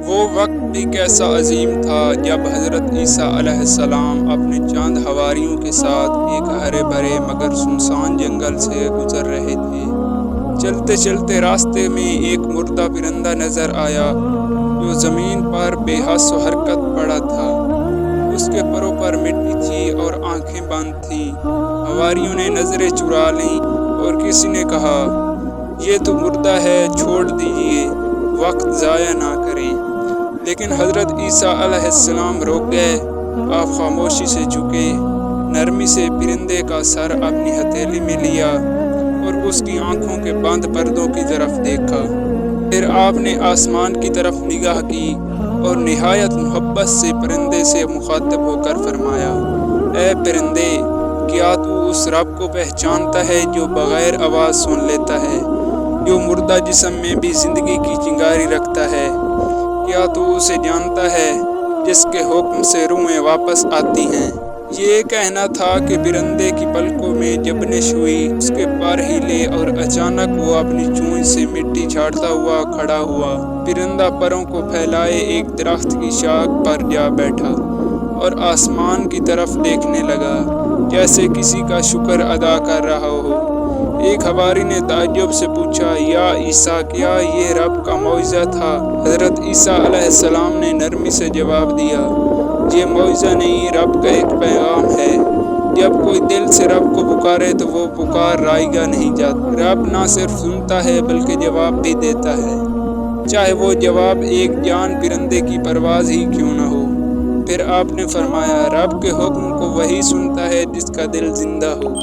وہ وقت بھی کیسا عظیم تھا جب حضرت عیسیٰ علیہ السلام اپنے چند حواریوں کے ساتھ ایک ہرے بھرے مگر سنسان جنگل سے گزر رہے تھے۔ چلتے چلتے راستے میں ایک مردہ پرندہ نظر آیا جو زمین پر بے حس و حرکت پڑا تھا۔ اس کے پروں پر مٹی تھی اور آنکھیں بند تھیں۔ حواریوں نے نظریں چرا لیں اور کسی نے کہا، یہ تو مردہ ہے، چھوڑ دیجیے، وقت ضائع نہ کریں۔ لیکن حضرت عیسیٰ علیہ السلام روک گئے۔ آپ خاموشی سے جھکے، نرمی سے پرندے کا سر اپنی ہتھیلی میں لیا اور اس کی آنکھوں کے بند پردوں کی طرف دیکھا۔ پھر آپ نے آسمان کی طرف نگاہ کی اور نہایت محبت سے پرندے سے مخاطب ہو کر فرمایا، اے پرندے، کیا تو اس رب کو پہچانتا ہے جو بغیر آواز سن لیتا ہے، جو مردہ جسم میں بھی زندگی کی چنگاری رکھتا ہے؟ کیا تو اسے جانتا ہے جس کے حکم سے روحیں واپس آتی ہیں؟ یہ کہنا تھا کہ پرندے کی پلکوں میں جبنش ہوئی، اس کے پر ہلے اور اچانک وہ اپنی چونچ سے مٹی جھاڑتا ہوا کھڑا ہوا۔ پرندہ پروں کو پھیلائے ایک درخت کی شاخ پر جا بیٹھا اور آسمان کی طرف دیکھنے لگا جیسے کسی کا شکر ادا کر رہا ہو۔ ایک حواری نے تعجب سے پوچھا، یا عیسیٰ، کیا یہ رب کا معجزہ تھا؟ حضرت عیسیٰ علیہ السلام نے نرمی سے جواب دیا، یہ معجزہ نہیں، رب کا ایک پیغام ہے۔ جب کوئی دل سے رب کو پکارے تو وہ پکار رائگاں نہیں جاتی۔ رب نہ صرف سنتا ہے بلکہ جواب بھی دیتا ہے، چاہے وہ جواب ایک جان پرندے کی پرواز ہی کیوں نہ ہو۔ پھر آپ نے فرمایا، رب کے حکم کو وہی سنتا ہے جس کا دل زندہ ہو۔